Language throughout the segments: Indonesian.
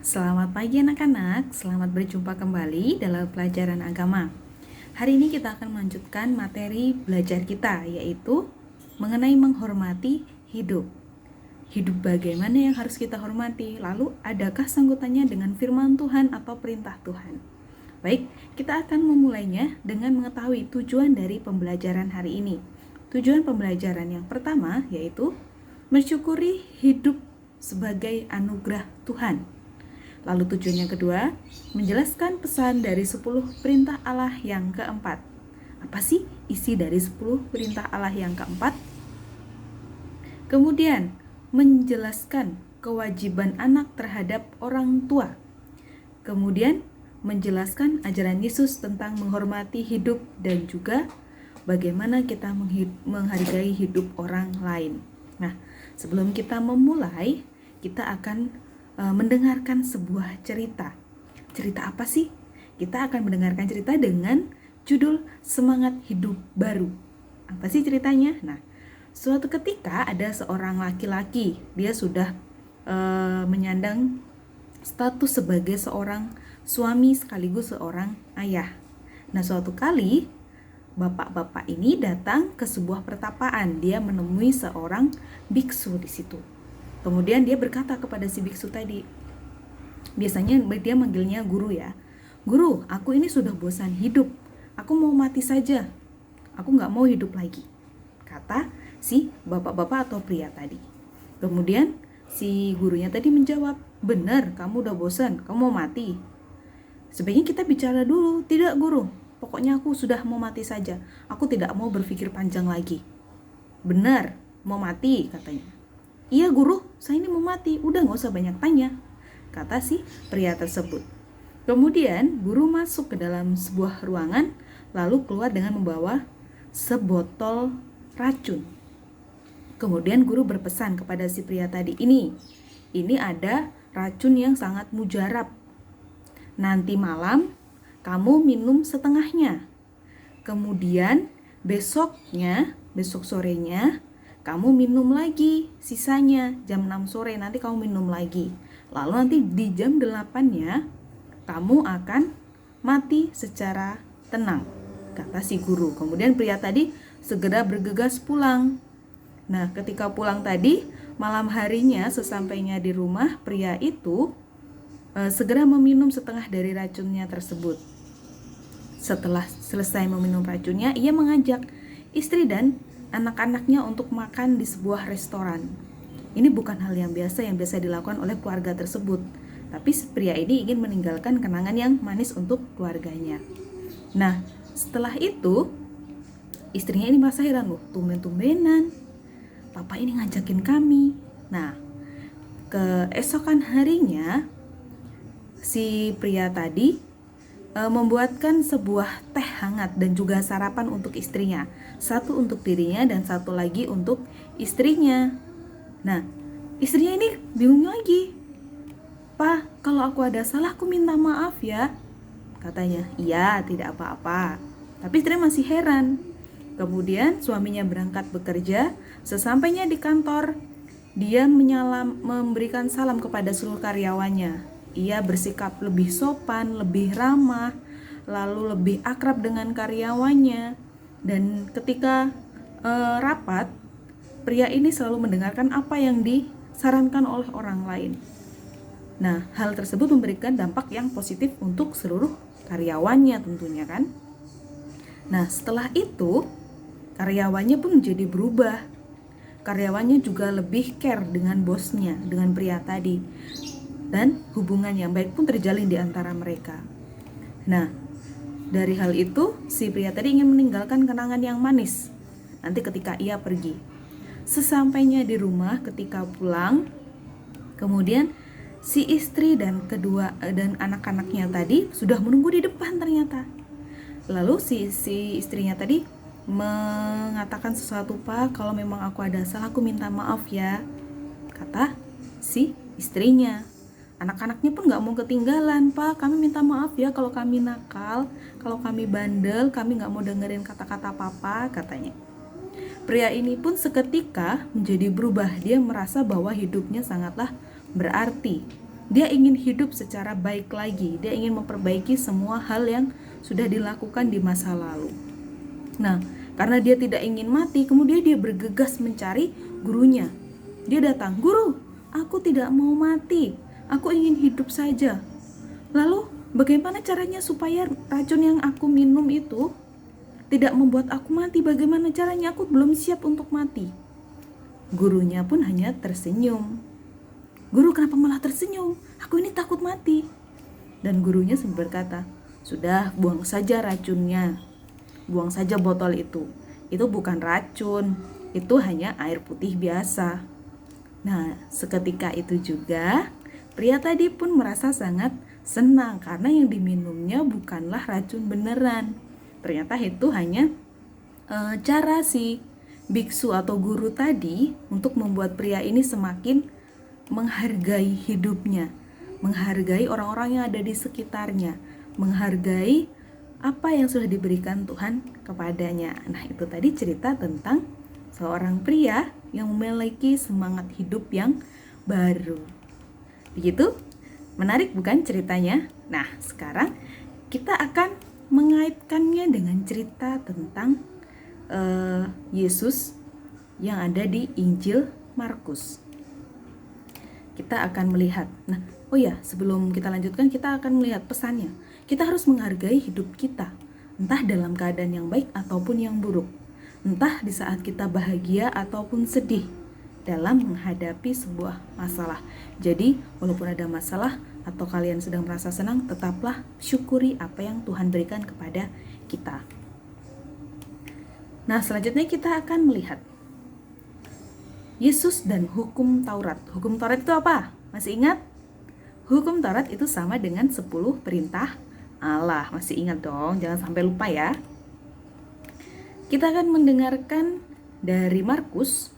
Selamat pagi anak-anak, selamat berjumpa kembali dalam pelajaran agama. Hari ini kita akan melanjutkan materi belajar kita, yaitu mengenai menghormati hidup. Hidup bagaimana yang harus kita hormati? Lalu adakah sangkutannya dengan firman Tuhan atau perintah Tuhan? Baik, kita akan memulainya dengan mengetahui tujuan dari pembelajaran hari ini. Tujuan pembelajaran yang pertama yaitu mensyukuri hidup sebagai anugerah Tuhan. Lalu tujuan yang kedua, menjelaskan pesan dari 10 perintah Allah yang keempat. Apa sih isi dari 10 perintah Allah yang keempat? Kemudian, menjelaskan kewajiban anak terhadap orang tua. Kemudian, menjelaskan ajaran Yesus tentang menghormati hidup dan juga bagaimana kita menghargai hidup orang lain. Nah, sebelum kita memulai, kita akan mendengarkan sebuah cerita. Cerita apa sih? Kita akan mendengarkan cerita dengan judul Semangat Hidup Baru. Apa sih ceritanya? Nah, suatu ketika ada seorang laki-laki, dia sudah menyandang status sebagai seorang suami sekaligus seorang ayah. Nah, suatu kali bapak-bapak ini datang ke sebuah pertapaan. Dia menemui seorang biksu di situ. Kemudian dia berkata kepada si biksu tadi, biasanya dia manggilnya guru ya. Guru, aku ini sudah bosan hidup. Aku mau mati saja. Aku gak mau hidup lagi, kata si bapak-bapak atau pria tadi. Kemudian si gurunya tadi menjawab, benar, kamu udah bosan, kamu mau mati. Sebaiknya kita bicara dulu. Tidak guru, pokoknya aku sudah mau mati saja. Aku tidak mau berpikir panjang lagi. Benar, mau mati, katanya. Iya guru, saya ini mau mati, udah gak usah banyak tanya, kata si pria tersebut. Kemudian guru masuk ke dalam sebuah ruangan, lalu keluar dengan membawa sebotol racun. Kemudian guru berpesan kepada si pria tadi, ini ada racun yang sangat mujarab. Nanti malam kamu minum setengahnya. Kemudian besok sorenya kamu minum lagi sisanya jam 6 sore, nanti kamu minum lagi. Lalu nanti di jam 8-nya kamu akan mati secara tenang, kata si guru. Kemudian pria tadi segera bergegas pulang. Nah, ketika pulang tadi, malam harinya sesampainya di rumah, pria itu segera meminum setengah dari racunnya tersebut. Setelah selesai meminum racunnya, ia mengajak istri dan anak-anaknya untuk makan di sebuah restoran. Ini bukan hal yang biasa dilakukan oleh keluarga tersebut, tapi pria ini ingin meninggalkan kenangan yang manis untuk keluarganya. Nah, setelah itu istrinya ini merasa heran, loh, tumben-tumbenan papa ini ngajakin kami. Nah, keesokan harinya si pria tadi membuatkan sebuah teh hangat dan juga sarapan untuk istrinya. Satu untuk dirinya dan satu lagi untuk istrinya. Nah, istrinya ini bingung lagi. Pak, kalau aku ada salah aku minta maaf ya, katanya. Iya, tidak apa-apa. Tapi istrinya masih heran. Kemudian suaminya berangkat bekerja. Sesampainya di kantor, dia memberikan salam kepada seluruh karyawannya. Ia bersikap lebih sopan, lebih ramah, lalu lebih akrab dengan karyawannya. Dan ketika rapat, pria ini selalu mendengarkan apa yang disarankan oleh orang lain. Nah, hal tersebut memberikan dampak yang positif untuk seluruh karyawannya tentunya kan. Nah, setelah itu karyawannya pun menjadi berubah. Karyawannya juga lebih care dengan bosnya, dengan pria tadi. Dan hubungan yang baik pun terjalin di antara mereka. Nah, dari hal itu, si pria tadi ingin meninggalkan kenangan yang manis nanti ketika ia pergi. Sesampainya di rumah, ketika pulang, kemudian si istri dan anak-anaknya tadi sudah menunggu di depan ternyata. Lalu si istrinya tadi mengatakan sesuatu, Pak, kalau memang aku ada salah, aku minta maaf ya, kata si istrinya. Anak-anaknya pun gak mau ketinggalan, Pak, kami minta maaf ya kalau kami nakal, kalau kami bandel, kami gak mau dengerin kata-kata papa, katanya. Pria ini pun seketika menjadi berubah. Dia merasa bahwa hidupnya sangatlah berarti. Dia ingin hidup secara baik lagi. Dia ingin memperbaiki semua hal yang sudah dilakukan di masa lalu. Nah, karena dia tidak ingin mati, kemudian dia bergegas mencari gurunya. Dia datang, "Guru, aku tidak mau mati. Aku ingin hidup saja." Lalu, bagaimana caranya supaya racun yang aku minum itu tidak membuat aku mati? Bagaimana caranya? Aku belum siap untuk mati. Gurunya pun hanya tersenyum. "Guru, kenapa malah tersenyum? Aku ini takut mati." Dan gurunya berkata, "Sudah, buang saja racunnya. Buang saja botol itu. Itu bukan racun, itu hanya air putih biasa." Nah, seketika itu juga pria tadi pun merasa sangat senang karena yang diminumnya bukanlah racun beneran. Ternyata itu hanya cara si biksu atau guru tadi untuk membuat pria ini semakin menghargai hidupnya, menghargai orang-orang yang ada di sekitarnya, menghargai apa yang sudah diberikan Tuhan kepadanya. Nah, itu tadi cerita tentang seorang pria yang memiliki semangat hidup yang baru. Begitu? Menarik bukan ceritanya? Nah, sekarang kita akan mengaitkannya dengan cerita tentang Yesus yang ada di Injil Markus. Kita akan melihat. Nah, sebelum kita lanjutkan, kita akan melihat pesannya. Kita harus menghargai hidup kita, entah dalam keadaan yang baik ataupun yang buruk, entah di saat kita bahagia ataupun sedih dalam menghadapi sebuah masalah. Jadi, walaupun ada masalah atau kalian sedang merasa senang, tetaplah syukuri apa yang Tuhan berikan kepada kita. Nah, selanjutnya kita akan melihat Yesus dan hukum Taurat. Hukum Taurat itu apa? Masih ingat? Hukum Taurat itu sama dengan 10 perintah Allah. Masih ingat dong, jangan sampai lupa ya. Kita akan mendengarkan dari Matius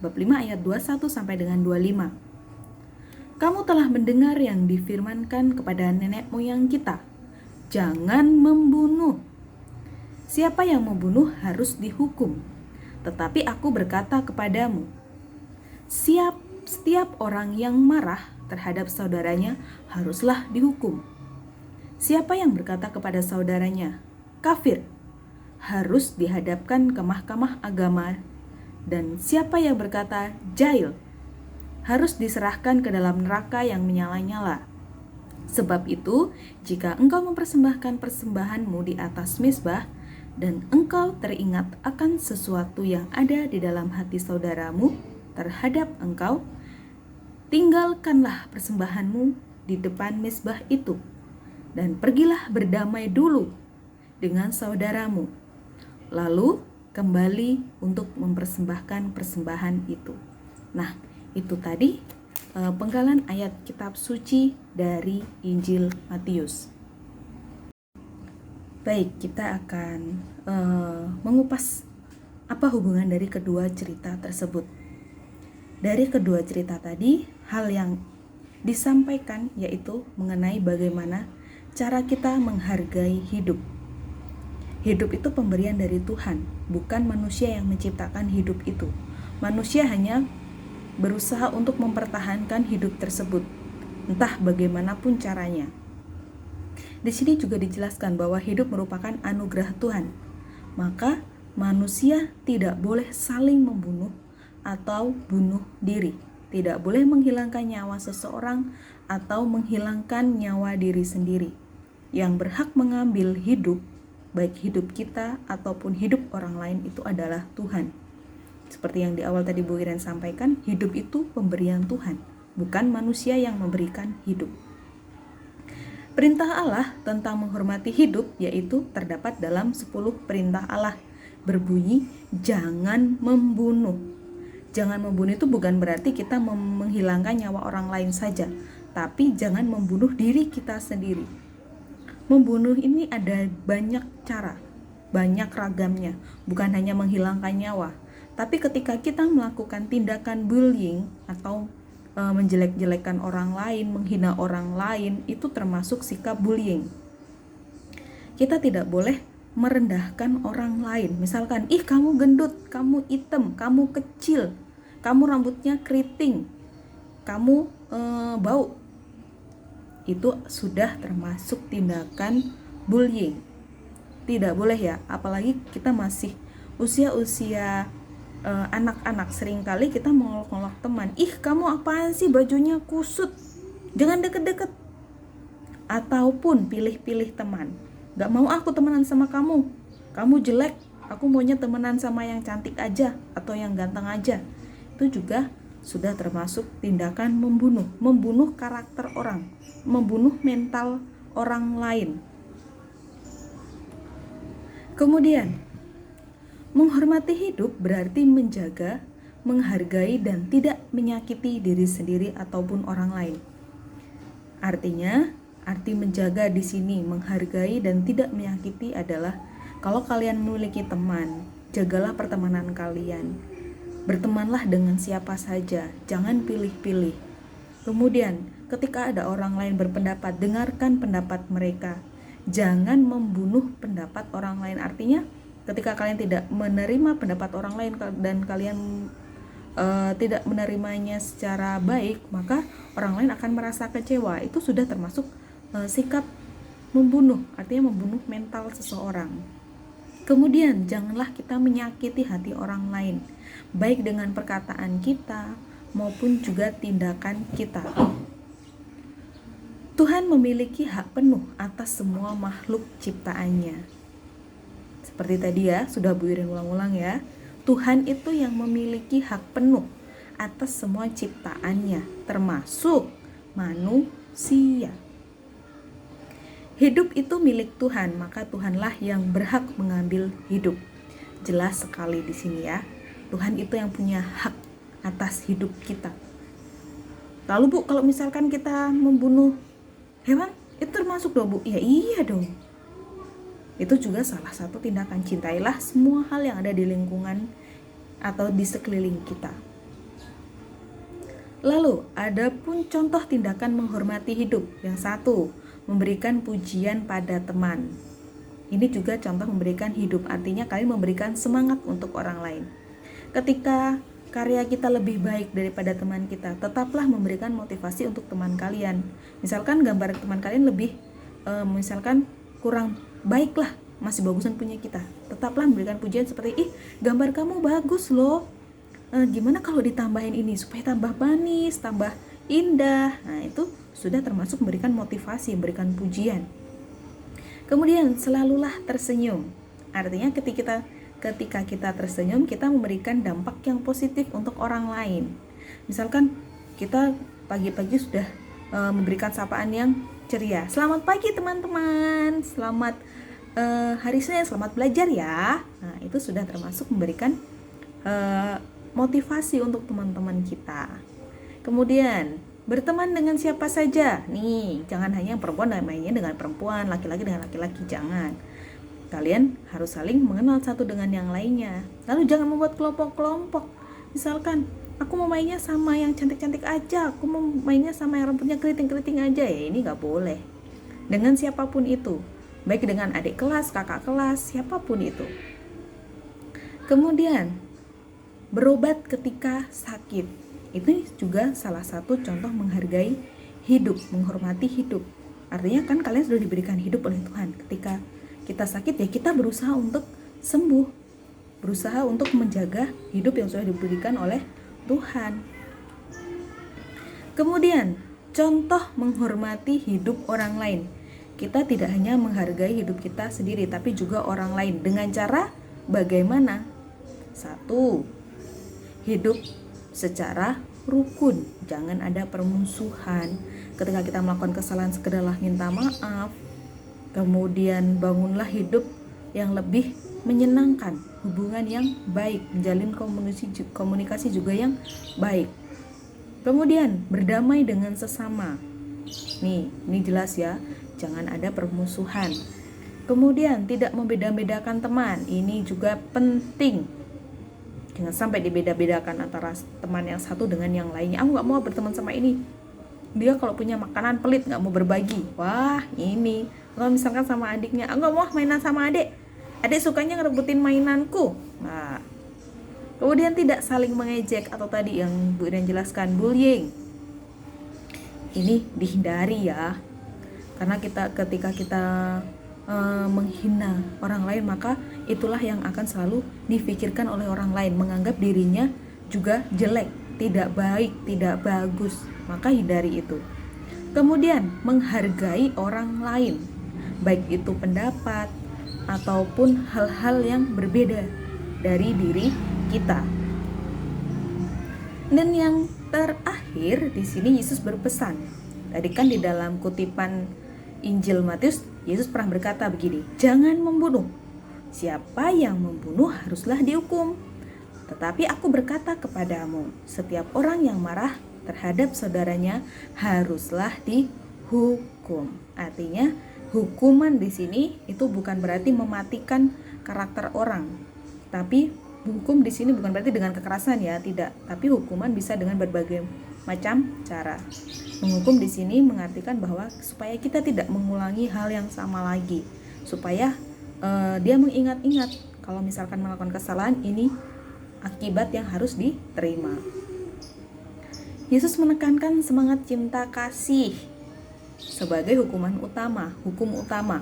bab 5 ayat 21 sampai dengan 25. "Kamu telah mendengar yang difirmankan kepada nenek moyang kita, jangan membunuh. Siapa yang membunuh harus dihukum. Tetapi aku berkata kepadamu, setiap orang yang marah terhadap saudaranya haruslah dihukum. Siapa yang berkata kepada saudaranya, kafir, harus dihadapkan ke mahkamah agama. Dan siapa yang berkata, jahil, harus diserahkan ke dalam neraka yang menyala-nyala. Sebab itu, jika engkau mempersembahkan persembahanmu di atas mezbah, dan engkau teringat akan sesuatu yang ada di dalam hati saudaramu terhadap engkau, tinggalkanlah persembahanmu di depan mezbah itu, dan pergilah berdamai dulu dengan saudaramu, lalu kembali untuk mempersembahkan persembahan itu. Nah, itu tadi penggalan ayat kitab suci dari Injil Matius. Baik, kita akan mengupas apa hubungan dari kedua cerita tersebut. Dari kedua cerita tadi, hal yang disampaikan yaitu mengenai bagaimana cara kita menghargai hidup. Hidup itu pemberian dari Tuhan, bukan manusia yang menciptakan hidup itu. Manusia hanya berusaha untuk mempertahankan hidup tersebut, entah bagaimanapun caranya. Di sini juga dijelaskan bahwa hidup merupakan anugerah Tuhan. Maka manusia tidak boleh saling membunuh atau bunuh diri. Tidak boleh menghilangkan nyawa seseorang atau menghilangkan nyawa diri sendiri. Yang berhak mengambil hidup, baik hidup kita ataupun hidup orang lain, itu adalah Tuhan. Seperti yang di awal tadi Bu Iren sampaikan, hidup itu pemberian Tuhan, bukan manusia yang memberikan hidup. Perintah Allah tentang menghormati hidup yaitu terdapat dalam 10 perintah Allah, berbunyi jangan membunuh. Jangan membunuh itu bukan berarti kita menghilangkan nyawa orang lain saja, tapi jangan membunuh diri kita sendiri. Membunuh ini ada banyak cara, banyak ragamnya, bukan hanya menghilangkan nyawa. Tapi ketika kita melakukan tindakan bullying atau menjelek-jelekan orang lain, menghina orang lain, itu termasuk sikap bullying. Kita tidak boleh merendahkan orang lain. Misalkan, ih kamu gendut, kamu hitam, kamu kecil, kamu rambutnya keriting. kamu bau, itu sudah termasuk tindakan bullying. Tidak boleh ya, apalagi kita masih usia-usia anak-anak. Seringkali kita mengolok-olok teman, ih kamu apaan sih bajunya kusut, jangan deket-deket. Ataupun pilih-pilih teman, gak mau aku temenan sama kamu jelek, aku maunya temenan sama yang cantik aja atau yang ganteng aja. Itu juga sudah termasuk tindakan membunuh karakter orang, membunuh mental orang lain. Kemudian, menghormati hidup berarti menjaga, menghargai, dan tidak menyakiti diri sendiri ataupun orang lain. Artinya, arti menjaga di sini, menghargai dan tidak menyakiti adalah kalau kalian memiliki teman, jagalah pertemanan kalian. Bertemanlah dengan siapa saja, jangan pilih-pilih. Kemudian, ketika ada orang lain berpendapat, dengarkan pendapat mereka. Jangan membunuh pendapat orang lain. Artinya, ketika kalian tidak menerima pendapat orang lain dan kalian tidak menerimanya secara baik, maka orang lain akan merasa kecewa. Itu sudah termasuk sikap membunuh, artinya membunuh mental seseorang. Kemudian, janganlah kita menyakiti hati orang lain, baik dengan perkataan kita maupun juga tindakan kita. Tuhan memiliki hak penuh atas semua makhluk ciptaannya. Seperti tadi ya, sudah Bu Irin ulang-ulang ya. Tuhan itu yang memiliki hak penuh atas semua ciptaannya, termasuk manusia. Hidup itu milik Tuhan, maka Tuhanlah yang berhak mengambil hidup. Jelas sekali di sini ya. Tuhan itu yang punya hak atas hidup kita. Lalu Bu, kalau misalkan kita membunuh hewan, itu termasuk dong Bu? Ya iya dong. Itu juga salah satu tindakan. Cintailah semua hal yang ada di lingkungan atau di sekeliling kita. Lalu, ada pun contoh tindakan menghormati hidup. Yang satu, memberikan pujian pada teman. Ini juga contoh memberikan hidup, artinya kalian memberikan semangat untuk orang lain. Ketika karya kita lebih baik daripada teman kita, tetaplah memberikan motivasi untuk teman kalian. Misalkan gambar teman kalian lebih misalkan kurang baik lah, masih bagusan punya kita, tetaplah memberikan pujian seperti, ih gambar kamu bagus loh, gimana kalau ditambahin ini supaya tambah manis, tambah indah. Nah itu sudah termasuk memberikan motivasi, memberikan pujian. Kemudian selalulah tersenyum, artinya ketika kita tersenyum, kita memberikan dampak yang positif untuk orang lain. Misalkan kita pagi-pagi sudah memberikan sapaan yang ceria, selamat pagi teman-teman, selamat hari Senin, selamat belajar ya. Nah itu sudah termasuk memberikan motivasi untuk teman-teman kita. Kemudian berteman dengan siapa saja. Nih, jangan hanya perempuan dan mainnya dengan perempuan, laki-laki dengan laki-laki, jangan. Kalian harus saling mengenal satu dengan yang lainnya. Lalu jangan membuat kelompok-kelompok. Misalkan, aku mau mainnya sama yang cantik-cantik aja, aku mau mainnya sama yang rambutnya keriting-keriting aja. Ya ini gak boleh. Dengan siapapun itu, baik dengan adik kelas, kakak kelas, siapapun itu. Kemudian, berobat ketika sakit. Itu juga salah satu contoh menghargai hidup, menghormati hidup. Artinya kan kalian sudah diberikan hidup oleh Tuhan. Ketika kita sakit ya kita berusaha untuk sembuh, berusaha untuk menjaga hidup yang sudah diberikan oleh Tuhan. Kemudian contoh menghormati hidup orang lain. Kita tidak hanya menghargai hidup kita sendiri, tapi juga orang lain. Dengan cara bagaimana? Satu, hidup secara rukun, jangan ada permusuhan. Ketika kita melakukan kesalahan, sekedarlah minta maaf. Kemudian bangunlah hidup yang lebih menyenangkan, hubungan yang baik, menjalin komunikasi juga yang baik. Kemudian berdamai dengan sesama. Nih, ini jelas ya, jangan ada permusuhan. Kemudian tidak membeda-bedakan teman, ini juga penting. Jangan sampai dibeda-bedakan antara teman yang satu dengan yang lainnya. Aku gak mau berteman sama ini, dia kalau punya makanan pelit, gak mau berbagi. Wah ini. Kalau misalkan sama adiknya, aku gak mau mainan sama adik sukanya ngerebutin mainanku. Nah, kemudian tidak saling mengejek atau tadi yang Bu Iren jelaskan, bullying. ini dihindari ya. Karena ketika kita menghina orang lain, maka itulah yang akan selalu difikirkan oleh orang lain, menganggap dirinya juga jelek, tidak baik, tidak bagus, maka hindari itu. Kemudian menghargai orang lain, baik itu pendapat ataupun hal-hal yang berbeda dari diri kita. Dan yang terakhir di sini Yesus berpesan. Tadi kan di dalam kutipan Injil Matius, Yesus pernah berkata begini, jangan membunuh. Siapa yang membunuh haruslah dihukum. Tetapi aku berkata kepadamu, setiap orang yang marah terhadap saudaranya haruslah dihukum. Artinya, hukuman di sini itu bukan berarti mematikan karakter orang. Tapi hukum di sini bukan berarti dengan kekerasan ya, tidak. Tapi hukuman bisa dengan berbagai macam cara. Menghukum di sini mengartikan bahwa supaya kita tidak mengulangi hal yang sama lagi, supaya dia mengingat-ingat kalau misalkan melakukan kesalahan ini akibat yang harus diterima. Yesus menekankan semangat cinta kasih sebagai hukum utama.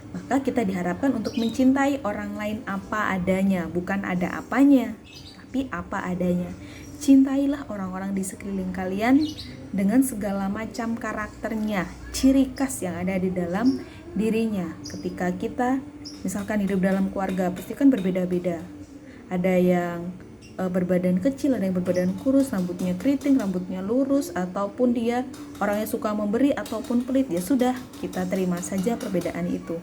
Maka kita diharapkan untuk mencintai orang lain apa adanya, bukan ada apanya, tapi apa adanya. Cintailah orang-orang di sekeliling kalian dengan segala macam karakternya, ciri khas yang ada di dalam dirinya. Ketika kita misalkan hidup dalam keluarga, pasti kan berbeda-beda. Ada yang berbadan kecil, ada yang berbadan kurus, rambutnya keriting, rambutnya lurus, ataupun dia orangnya suka memberi ataupun pelit. Ya sudah, kita terima saja perbedaan itu.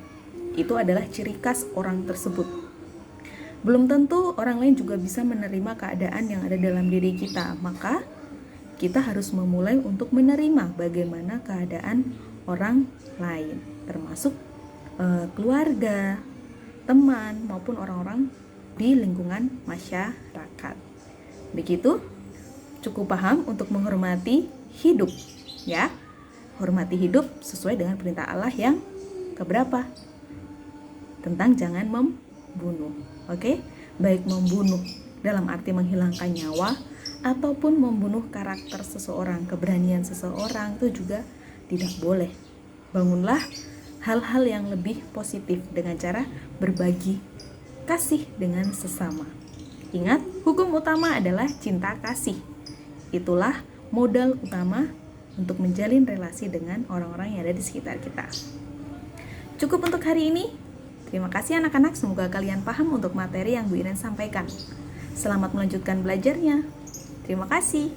Itu adalah ciri khas orang tersebut. Belum tentu orang lain juga bisa menerima keadaan yang ada dalam diri kita. Maka kita harus memulai untuk menerima bagaimana keadaan orang lain, termasuk keluarga, teman, maupun orang-orang di lingkungan masyarakat. Begitu, cukup paham untuk menghormati hidup, ya. Hormati hidup sesuai dengan perintah Allah yang keberapa? Tentang jangan membunuh. Oke? Baik membunuh dalam arti menghilangkan nyawa ataupun membunuh karakter seseorang, keberanian seseorang, itu juga tidak boleh. Bangunlah hal-hal yang lebih positif dengan cara berbagi kasih dengan sesama. Ingat, hukum utama adalah cinta kasih. Itulah modal utama untuk menjalin relasi dengan orang-orang yang ada di sekitar kita. Cukup untuk hari ini. Terima kasih anak-anak, semoga kalian paham untuk materi yang Bu Iren sampaikan. Selamat melanjutkan belajarnya. Terima kasih.